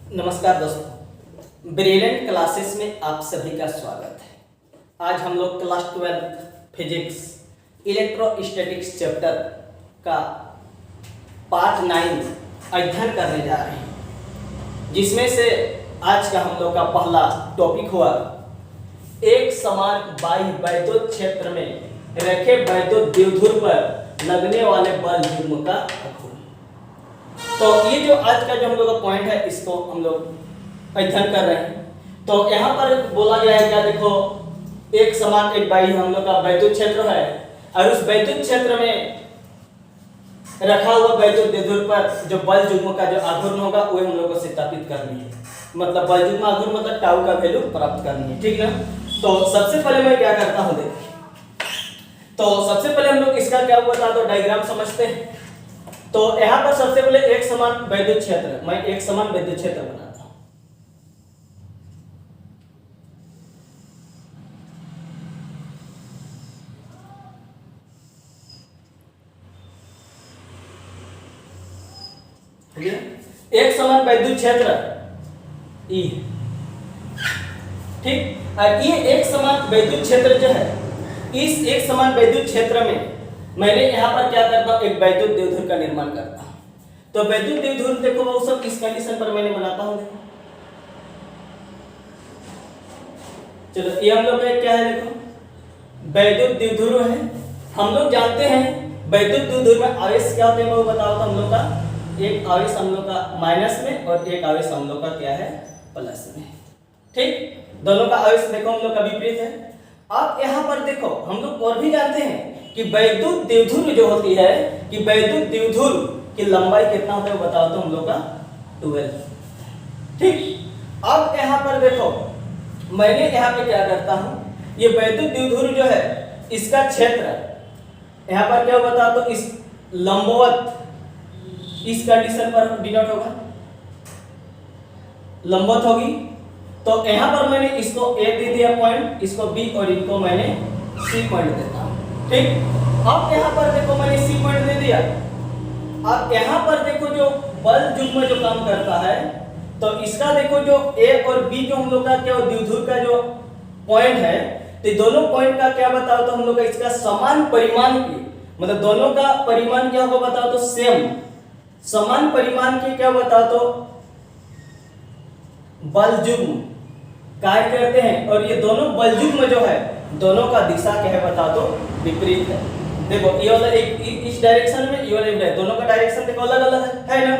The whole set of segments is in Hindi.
नमस्कार दोस्तों, ब्रिलियंट क्लासेस में आप सभी का स्वागत है। आज हम लोग क्लास 12 फिजिक्स इलेक्ट्रोस्टैटिक्स चैप्टर का पार्ट 9 अध्ययन करने जा रहे हैं, जिसमें से आज का हम लोग का पहला टॉपिक हुआ एक समान बाह्य वैद्युत क्षेत्र में रखे वैद्युत द्विध्रुव पर लगने वाले बल युग्म का अघूर्ण। तो ये जो आज का जो हम लोग का पॉइंट है, इसको हम लोग अध्ययन कर रहे हैं। तो यहाँ पर बोला गया है क्या, देखो एक समान एक बाह्य हम लोग का वैद्युत क्षेत्र है और उस वैद्युत क्षेत्र में रखा हुआ वैद्युत द्विध्रुव पर जो बल युग्म का जो आघूर्ण होगा वो हम लोग को स्थापित करनी है। मतलब बल युग्म आघूर्ण मतलब टाउ का वैल्यू प्राप्त करनी है, ठीक ना। तो सबसे पहले मैं क्या करता हूँ, देखिए तो सबसे पहले हम लोग इसका क्या हुआ था, तो डायग्राम समझते हैं। तो यहाँ पर सबसे पहले एक समान वैद्युत क्षेत्र, मैं एक समान वैद्युत क्षेत्र बनाता हूं। एक समान वैद्युत क्षेत्र E, ठीक। और ये एक समान वैद्युत क्षेत्र जो है, इस एक समान वैद्युत क्षेत्र में मैंने यहाँ पर क्या करता हूँ, एक वैद्युत द्विध्रुव का निर्माण करता हूँ। तो वैद्युत द्विध्रुव देखो वो सब इस कंडीशन पर मैंने बनाता हूँ। देखो चलो ये हम लोग का क्या है, देखो वैद्युत द्विध्रुव है। हम लोग जानते हैं वैद्युत द्विध्रुव में आवेश क्या होते हैं, मैं वो बताता हूँ। हम लोग का एक आवेश हम लोग का माइनस में और एक आवेश हम लोग का क्या है, प्लस में, ठीक। दोनों का आवेश देखो हम लोग का विपरीत है। अब यहाँ पर देखो हम लोग और भी जानते हैं कि वैद्युत द्विध्रुव जो होती है, कि वैद्युत द्विध्रुव की लंबाई कितना होता है वो बताओ तो हम लोग का 12, ठीक। अब यहाँ पर देखो मैंने यहाँ पे क्या करता हूँ, ये वैद्युत द्विध्रुव जो है इसका क्षेत्र यहाँ पर क्या बता, तो इस लंबवत इस कंडीशन पर डिनोट होगा, लंबवत होगी। तो यहाँ पर मैंने इसको A दे दिया पॉइंट, इसको B और इनको मैंने C पॉइंट देता हूँ, ठीक। अब यहाँ पर देखो मैंने C पॉइंट दे दिया। अब यहाँ पर देखो जो बल युग्म जो काम करता है, तो इसका देखो जो A और B जो हम लोग का क्या द्विध्रुव का जो पॉइंट है, तो दोनों पॉइंट का क्या बताओ तो हम लोग का इसका समान परिमाण की, मतलब दोनों का परिमाण क्या होगा बताओ तो सेम, समान परिमाण के क्या बताओ तो बल युग्म कार्य करते हैं। और ये दोनों बल युग्म जो है दोनों का दिशा क्या है बता दो विपरीत है। देखो ये वाला एक इस डायरेक्शन में, ये वाला एक, दोनों का डायरेक्शन देखो अलग अलग है ना।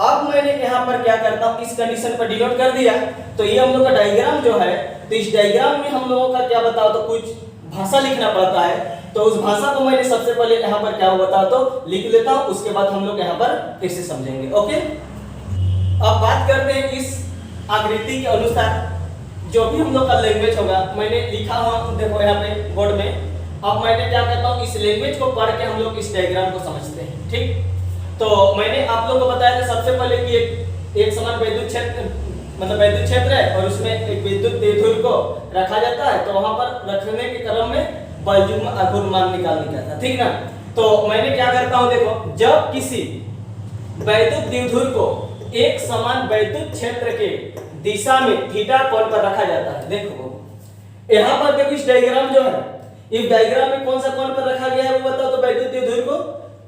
अब मैंने यहाँ पर क्या करता हूँ, इस कंडीशन पर डिनोट कर दिया। तो ये हम लोग का डायग्राम जो है, तो इस डायग्राम में हम लोगों का क्या बताओ तो कुछ भाषा लिखना पड़ता है। तो उस भाषा को मैंने सबसे पहले यहाँ पर क्या बताओ तो लिख लेता हूँ, उसके बाद हम लोग यहाँ पर फिर से समझेंगे। ओके, अब बात करते हैं इस आकृति के अनुसार जो भी हम लोग का लैंग्वेज होगा, मैंने लिखा हुआ देखो यहाँ पे बोर्ड में। अब मैंने क्या करता हूँ, इस लैंग्वेज को पढ़ के हम लोग इस डायग्राम को समझते हैं, ठीक। तो मैंने आप लोगों को बताया था सबसे पहले कि एक समान वैद्युत क्षेत्र मतलब वैद्युत क्षेत्र है और उसमें एक विद्युत द्विध्रुव को रखा जाता है। तो वहां पर रखने के क्रम में बल युग्म आघूर्ण मान निकालने का था, ठीक ना। तो मैंने क्या करता हूँ, देखो जब किसी वैद्युत द्विध्रुव को एक समान वैद्युत क्षेत्र के दिशा में थीटा कोण पर रखा जाता है। देखो यहाँ पर देखो इस डायग्राम जो है, इस डायग्राम में कौन सा कोण पर रखा गया है वो बताओ तो वैद्युत द्विध्रुव को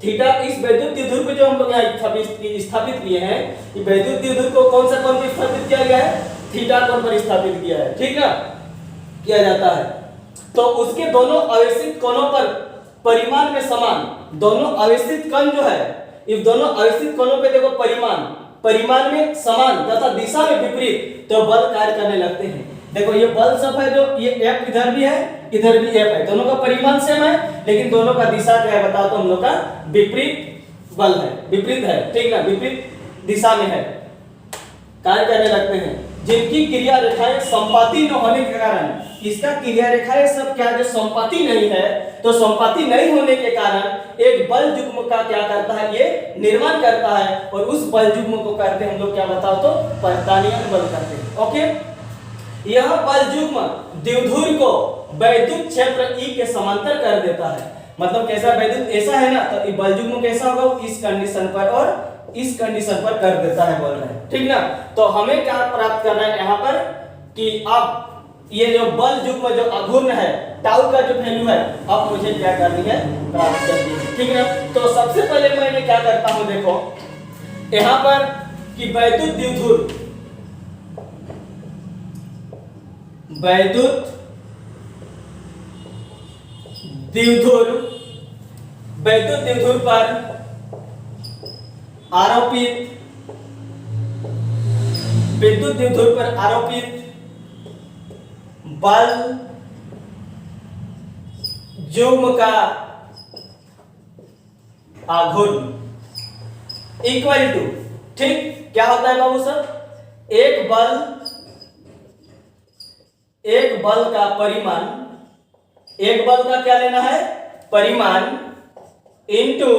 थीटा। इस वैद्युत द्विध्रुव को जो हम लोग यहाँ स्थापित किए हैं, ये वैद्युत द्विध्रुव को कौन सा कोण पर स्थापित किया गया है, थीटा कोण पर स्थापित किया है, ठीक ना, किया जाता है। तो उसके दोनों आवेशित कोणों पर परिमाण में समान, दोनों आवेशित कण जो है, इस दोनों आवेशित कोणों पे देखो परिमाण में समान तथा दिशा में विपरीत, तो बल कार्य करने लगते हैं। देखो ये बल सब है, जो ये F इधर भी है इधर भी F है, दोनों का परिमाण सेम है लेकिन दोनों का दिशा क्या है बताओ तो हम लोग का विपरीत बल है, विपरीत है, ठीक ना, विपरीत दिशा में है, कार्य करने लगते हैं। जिनकी क्रिया रेखाएं संपाती न होने के कारण, इसका क्रिया रेखाएं सब क्या जो संपाती नहीं है, तो संपाती नहीं होने के कारण एक बल युग्म का क्या करता है, ये निर्माण करता है। और उस बल युग्म को करते हैं हम लोग क्या बताओ तो परितानीय बल करते हैं। ओके, यह बल युग्म द्विध्रुव को वैद्युत क्षेत्र E के समांतर कर देता है। मतलब कैसा वैद्युत ऐसा है ना, तो बल युग्म कैसा होगा इस कंडीशन पर और इस कंडीशन पर कर देता है बोल रहे हैं, ठीक ना। तो हमें क्या प्राप्त करना है यहाँ पर कि अब ये जो बल युग्म जो अघूर्ण है टाउ का जो वैल्यू है अब मुझे क्या करनी है, प्राप्त करनी है, ठीक ना। तो सबसे पहले मैं क्या करता हूं, देखो यहाँ पर कि वैद्युत द्विध्रुव पर आरोपित बल युग्म का आघूर्ण इक्वल टू, ठीक, क्या होता है बाबू सर, एक बल का परिमाण, एक बल का क्या लेना है, परिमाण इनटू,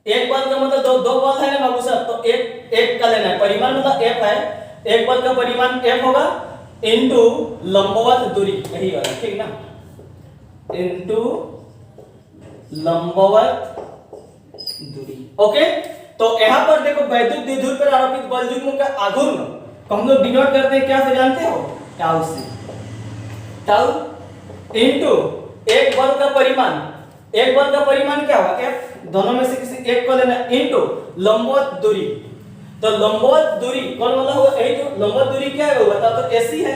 एक बल का मतलब दो बल है ना बाबू सर, तो एक का लेना है परिमाण, मतलब एफ है, एक बल का परिमाण एफ होगा इनटू लंबवत दूरी, यही होगा, ठीक ना, इनटू लंबवत दूरी। ओके, तो यहां पर देखो वैद्युत द्विध्रुव पर आरोपित बल युग्म का आघूर्ण को हम लोग डिनोट करते हैं क्या से, जानते हो, टाउ से, टाउ इनटू एक बल का परिमाण, एक बल का परिमाण क्या होगा, एफ, दोनों में से किसी एक को लेना इनटू लंबवत दूरी। तो लंबवत दूरी कौन वाला होगा, यही तो लंबवत दूरी क्या है वो बताओ तो, एसी है,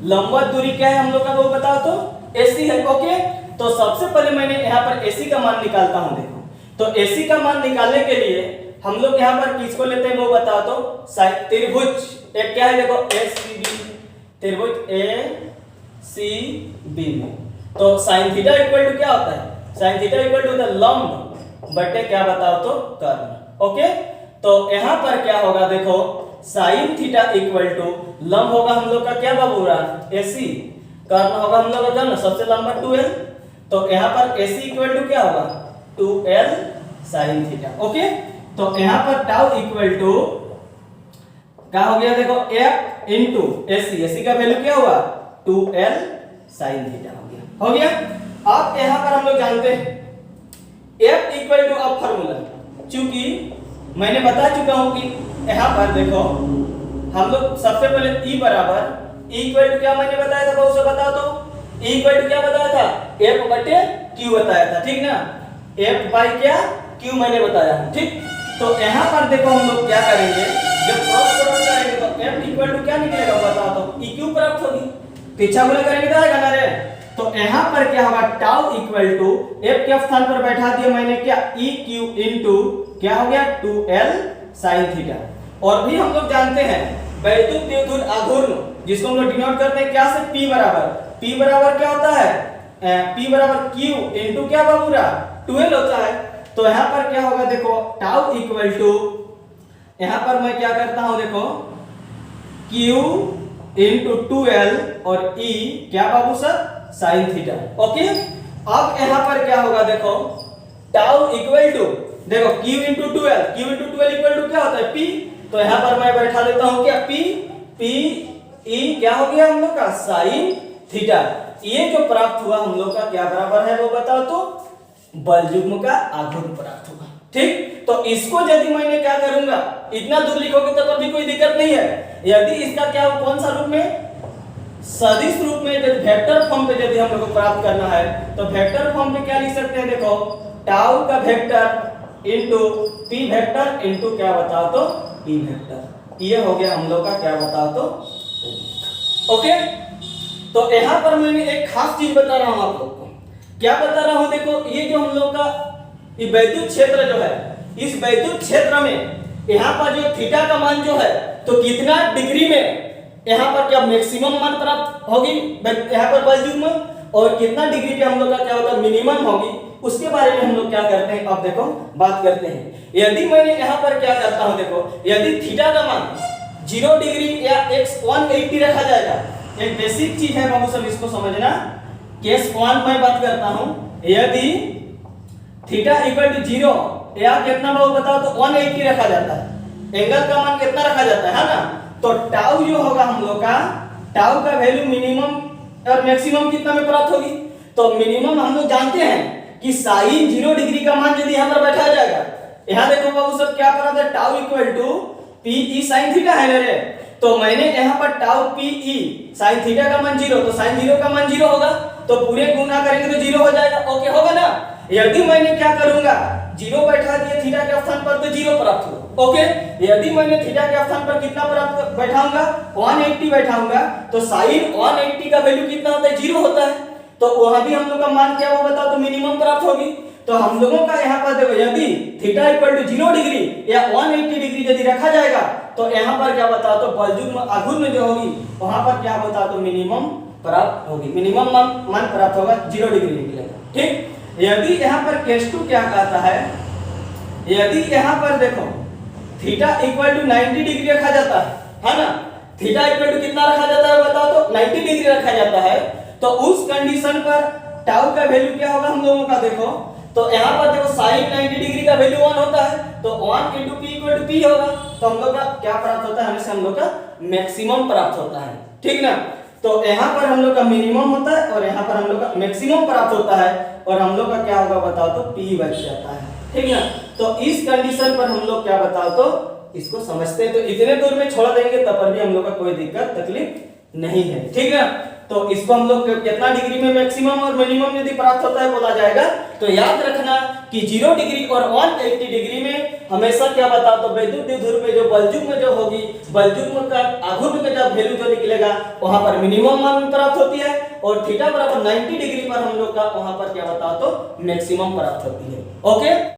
लंबवत दूरी क्या है हम लोग का वो बताओ तो एसी है। ओके, तो सबसे पहले मैंने यहाँ पर एसी का मान निकालता हूं, देखो तो एसी का मान निकालने के लिए हम लोग यहाँ पर किसको लेते हैं वो बताओ तो, त्रिभुज एक क्या है देखो एसीबी, त्रिभुज एसीबी में, तो sin थीटा इक्वल टू क्या होता है, sin theta equal to the लंब बटे क्या बताओ तो कर्ण। ओके, तो यहाँ पर क्या होगा देखो, sin थीटा इक्वल टू लंब होगा हम लोग का क्या बाबू रहा, एसी, कर्ण होगा हम लोग का सबसे लंबा 2l, तो यहाँ पर एसी इक्वल टू क्या होगा 2l sin थीटा। ओके, तो यहाँ पर टाउ इक्वल टू क्या हो गया देखो f इनटू एसी, एसी का वैल्यू क्या हुआ 2l sin थीटा हो गया। अब यहाँ पर हम लोग जानते हैं f इक्वल टू, अब फार्मूला चूंकि मैंने बता चुका हूं कि यहाँ पर देखो हम लोग सबसे पहले E बराबर, E इक्वल टू क्या मैंने बताया था बहुत से बताओ तो, E इक्वल टू क्या बताया था, f बटे q बताया था, ठीक ना, f बाई क्या q मैंने बताया, ठीक। तो यहाँ पर देखो हम लोग क्या करेंगे, जब क्रॉस प्रोडक्ट करेंगे तो f इक्वल टू क्या निकलेगा बताओ तो, eq प्राप्त होगी, पीछा गुणा करेंगे तो आएगा ना रे। तो यहाँ पर क्या होगा टाउ इक्वल टू f के स्थान पर बैठा दिया मैंने क्या eq इनटू क्या हो गया 2l sin थीटा। और भी हम लोग जानते हैं वैद्युत द्विध्रुव आघूर्ण जिसको हम लोग डिनोट करते हैं क्या से, p बराबर क्या होता है, p बराबर q इनटू क्या बाबूरा 12 होता है। तो यहाँ पर क्या होगा देखो टाउ इक्वल टू, यहाँ पर मैं क्या करता हूं देखो q इनटू 2l और e क्या बाबू सर sin थीटा। ओके, अब यहाँ पर क्या होगा देखो टाउ इक्वल टू देखो q into 12, q into 12 equal to क्या होता है p, तो यहाँ पर मैं बैठा देता हूँ क्या p e क्या हो गया हम लोग का sin थीटा। ये जो प्राप्त हुआ हम लोग का क्या बराबर है वो बताओ तो, बल युग्म का आघूर्ण प्राप्त होगा, ठीक। तो इसको यदि मैंने क्या करूंगा, इतना दूर लिखोगे तो भी कोई दिक्कत नहीं है, यदि इसका क्या कौन सा रूप में, सदिश रूप में, यदि वेक्टर फॉर्म पे यदि हम लोग को प्राप्त करना है तो वेक्टर फॉर्म पे क्या लिख सकते हैं देखो टाउ का vector into p vector into क्या बताओ तो e वेक्टर, ये हो गया हम लोग का क्या बताओ तो। ओके, तो यहाँ पर मैंने एक खास चीज बता रहा हूं आप लोग को, क्या बता रहा हूं देखो, ये जो हम लोग का ये वैद्युत क्षेत्र जो है, इस वैद्युत क्षेत्र में यहाँ पर जो थीटा का मान जो है तो कितना डिग्री में यहाँ पर क्या मैक्सिमम मान प्राप्त होगी यहाँ पर बल युग्म, और कितना डिग्री पे हम लोग का क्या होता है मिनिमम होगी, उसके बारे में हम लोग क्या करते हैं अब देखो बात करते हैं। यदि मैंने यहाँ पर क्या करता हूँ देखो, यदि थीटा का मान 0 डिग्री या x 180 रखा जाएगा, एक बेसिक चीज है बाबू सब इसको समझना, केस 1 मैं बात करता हूँ, यदि थीटा इक्वल टू 0 या कितना बाबू बताओ तो 180 रखा जाता है, एंगल का मान कितना रखा जाता है ना, तो टाउ जो होगा हम लोग का, टाउ का वैल्यू मिनिमम और मैक्सिमम कितना में प्राप्त होगी, तो मिनिमम हम लोग जानते हैं कि साइन 0 डिग्री का मान यदि यहाँ पर बैठा जाएगा यहाँ देखो बाबू सब क्या प्राप्त है, tau equal to P E sine theta है मेरे। तो मैंने यहाँ पर tau P E sine theta का मान 0, तो साइन 0 का मान 0 होगा, तो पूरे गुना करेंगे तो 0 हो जाएगा। ओके होगा ना। यदि मैंने क्या करूंगा, 0 बैठा दिए थीटा के स्थान पर, तो 0 प्राप्त होगा। ओके, यदि मैंने थीटा के स्थान पर कितना प्राप्त बैठाऊंगा, 180 बैठाऊंगा, तो साइन 180 का वैल्यू कितना होता है, 0 होता है। तो वहां भी हम लोग का मान क्या वो बताओ, तो मिनिमम प्राप्त होगी। तो हम लोगों का यहाँ पर देखो, यदि थीटा इक्वल टू 0 डिग्री या 180 डिग्री यदि रखा जाएगा, तो यहाँ पर क्या बताओ, तो बलयुग्म आघूर्ण जो होगी वहां पर क्या बताओ, तो मिनिमम प्राप्त होगी, मिनिमम मान प्राप्त होगा, 0 डिग्री निकलेगा। ठीक, यदि यहाँ पर केस 2 क्या कहता है, यदि यहाँ पर देखो थीटा इक्वल टू 90 डिग्री रखा जाता है ना, थीटा इक्वल टू कितना रखा जाता है बताओ, तो 90 डिग्री रखा जाता है, तो उस कंडीशन पर टाउ का वैल्यू क्या होगा हम लोगों का, देखो तो यहाँ पर देखो साइन 90 डिग्री का वैल्यू 1 होता है, तो 1 into p equal to p होगा, तो हम लोग का क्या प्राप्त होता है, हमेशा हम लोग का मैक्सिमम प्राप्त होता है। ठीक ना, तो यहाँ पर हम लोग का मिनिमम होता है और यहाँ पर हम लोग का मैक्सिमम प्राप्त होता है, और हम लोग का क्या होगा बताओ, तो p बच जाता है। ठीक ना, तो इस कंडीशन पर हम लोग क्या बताओ, तो इसको समझते हैं। तो इतने दूर में छोड़ देंगे तब पर भी हम लोग का कोई दिक्कत तकलीफ नहीं है। ठीक है, तो इसको हम लोग कितना डिग्री में मैक्सिमम और मिनिमम यदि प्राप्त होता है बोला जाएगा, तो याद रखना कि 0 डिग्री और 180 डिग्री में हमेशा क्या बताओ, तो वैद्युत द्विध्रुव पे जो बलयुग्म जो होगी, बलयुग्म का आघूर्ण का जब वैल्यू जो निकलेगा वहां पर मिनिमम मान प्राप्त होती है, और थीटा बराबर 90 डिग्री पर हम लोग का वहां पर क्या बताओ, तो मैक्सिमम प्राप्त होती है। ओके।